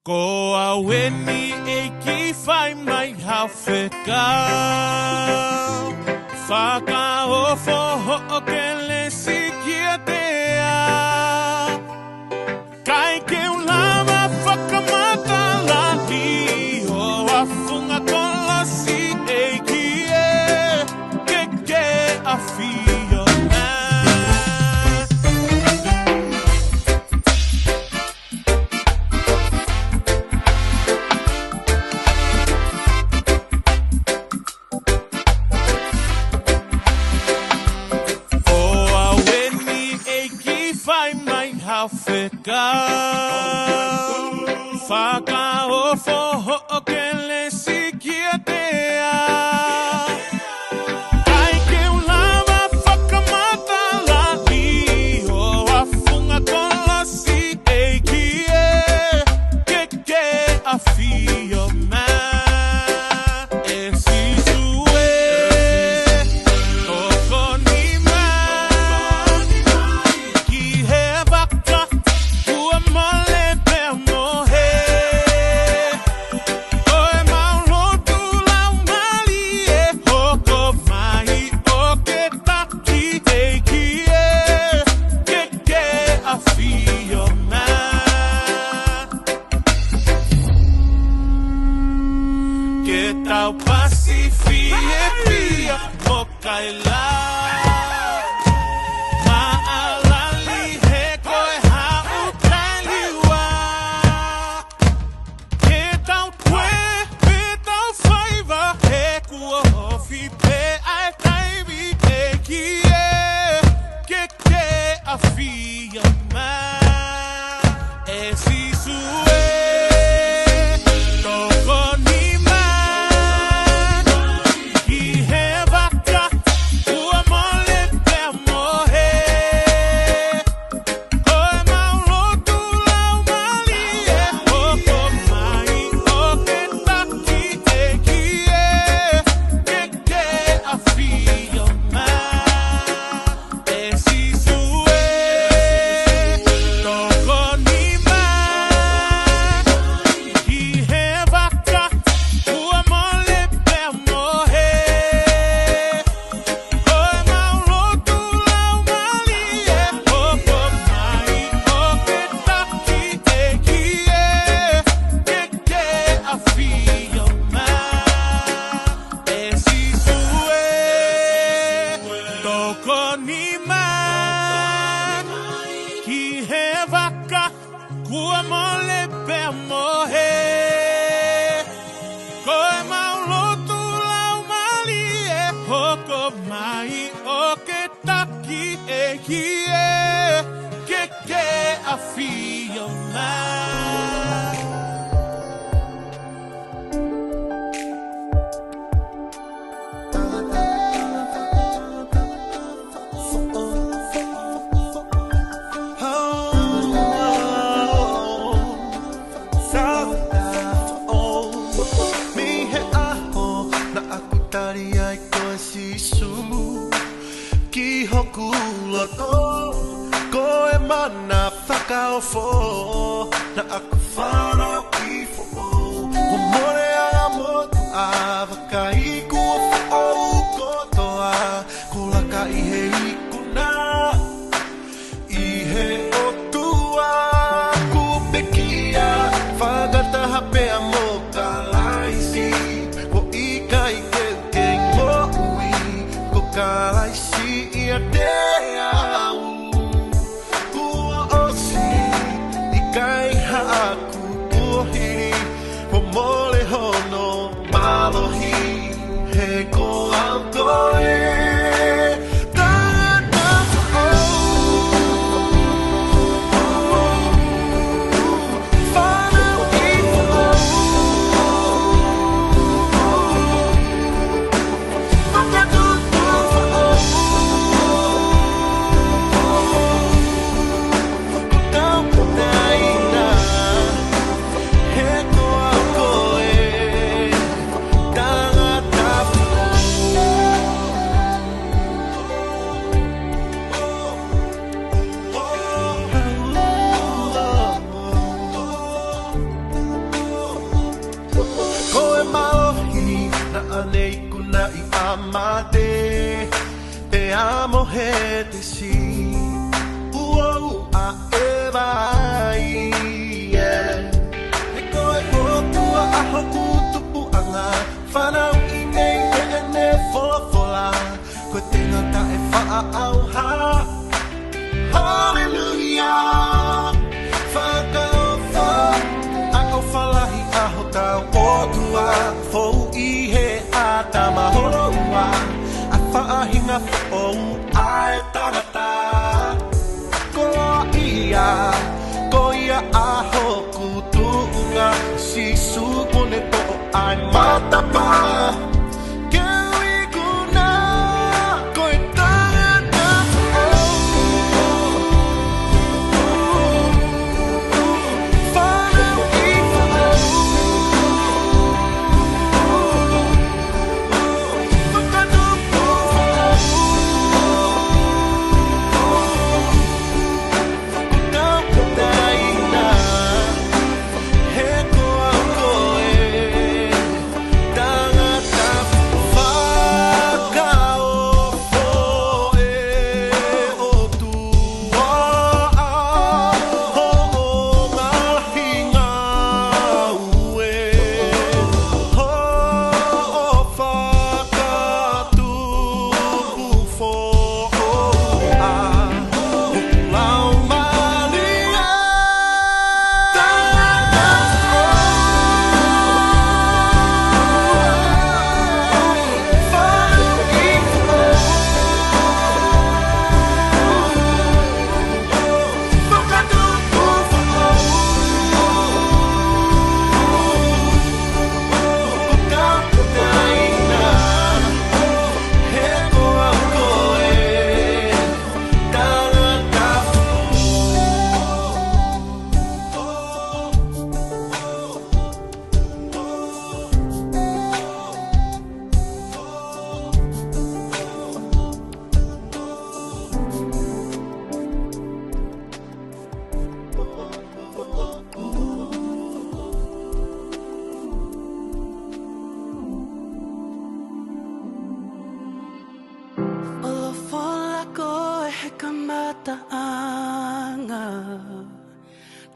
Ko aweni e ki whai mai hawheka Whaka ofo ho ke lesi kia te a Kai ke ulama whakamata la ni Ho a funga kola si e ki e ke a fio na Hawheka Whaka ofo ho ke lesi kia te a Kai ke ulama whakamata la ni Ho a funga kola si e ke a fio ma E si sue Toko ni ma Ki he waka Ua mole pe mohe Oe maulotu lau mali e hoko mai O ke taki e ke a fio na Ke tau pasi fie pia mo kai la Maalali he koe hau taliwa Ke tau tue, pe tau whaiva He kua hofi pe ai taimi te ke a fia ma E si sue Toko ni ma Ki he waka Ua mole pe mohe Koe maulotu lau mali e hoko mai O ke taki e ke a fio ma E si sue Toko ni ma Ki he waka Ua mole pe mohe Koe maulotu lau mali e hoko mai O ke taki ke a fio ma E si sue Toko ni ma Ki he waka Kua mole pe mohe Koe maulotu lau mali e hoko mai O ke taki ke a fio ma Mihe aho na aku tari ai koe sisu Ki hoku loto Koe mana whakaofo Na aku whanau ki fo Ho more anga motu a Wakai kua whaau kotoa Ko laka i he iku na I he otua Ku pekia Whagataha pea mo ka laisi Ko i kai ke mo ui Ko ka laisi ia te au Kua osi I kai haaku puhiri Ko mole hono malohi He ko autoe Whanau i fo nei kuna I amate te amo he te si uou a evai e koe hotua aho utupu anga whanau I nei e ne fola fola koe te ngata e wha au ha Hallelujah whakaofa ako whalahi aho tau otua fou I he a tamahoroa a whaahinga fou ae tangata Koa ia ko ia aho kutunga si supone to ai matapa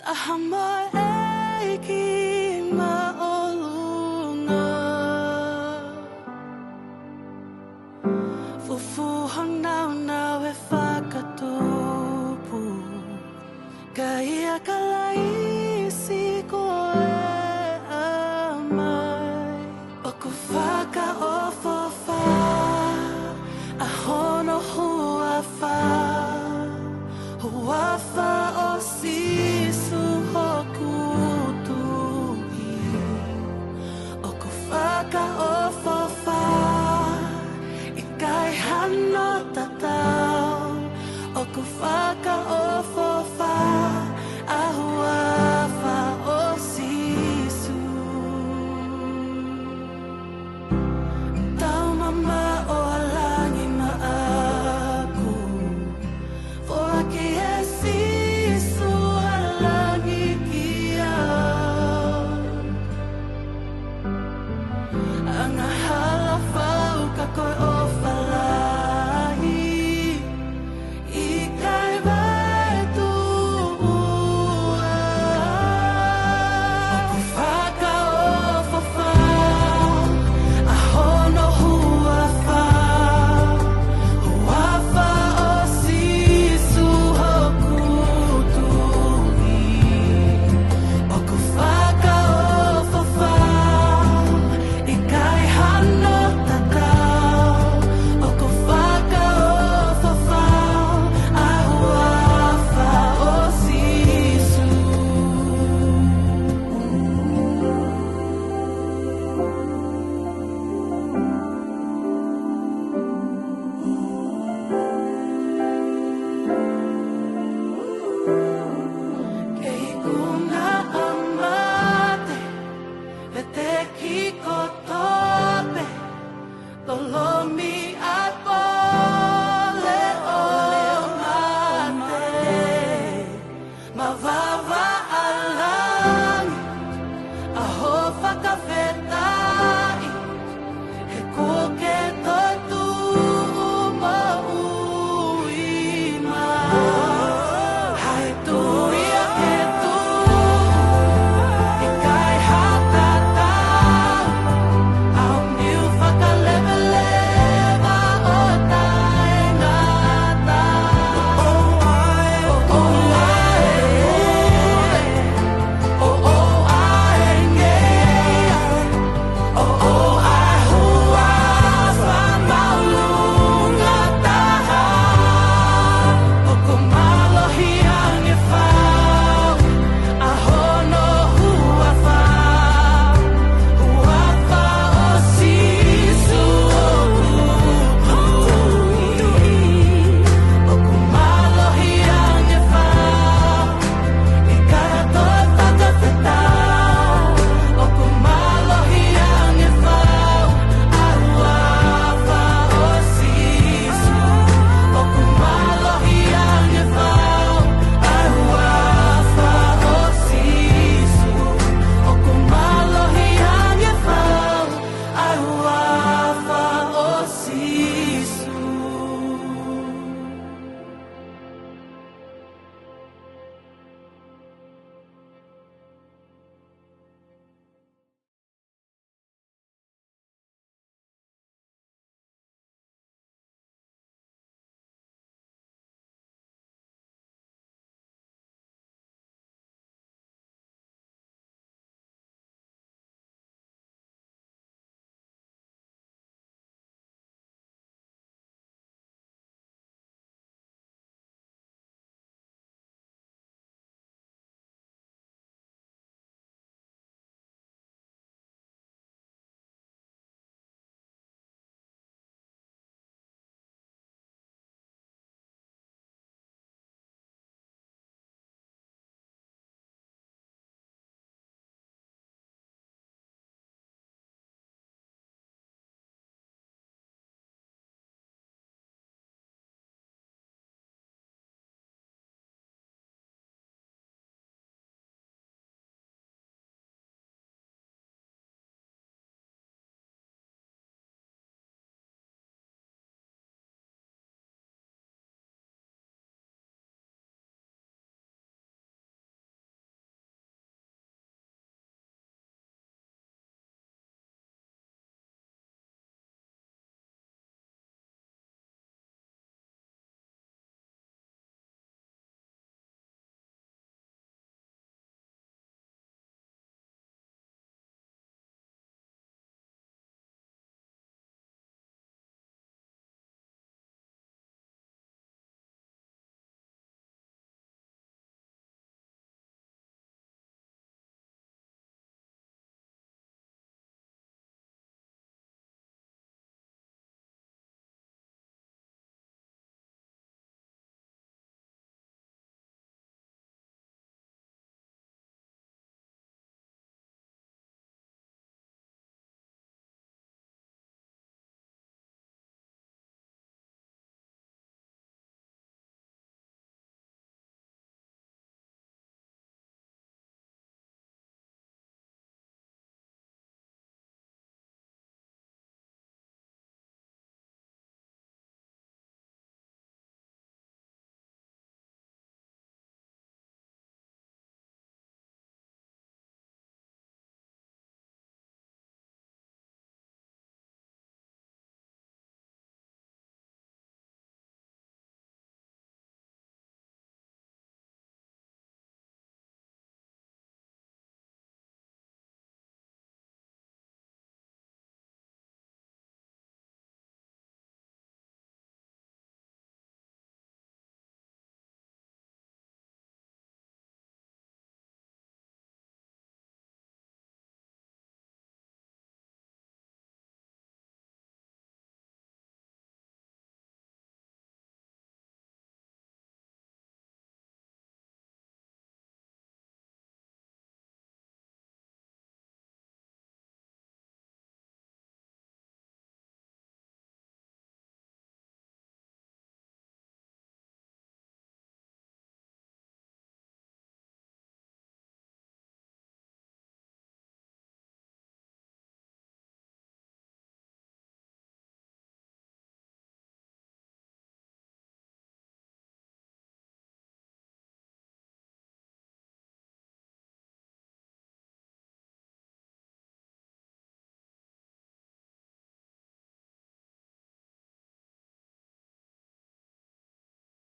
Tahamai eiki ma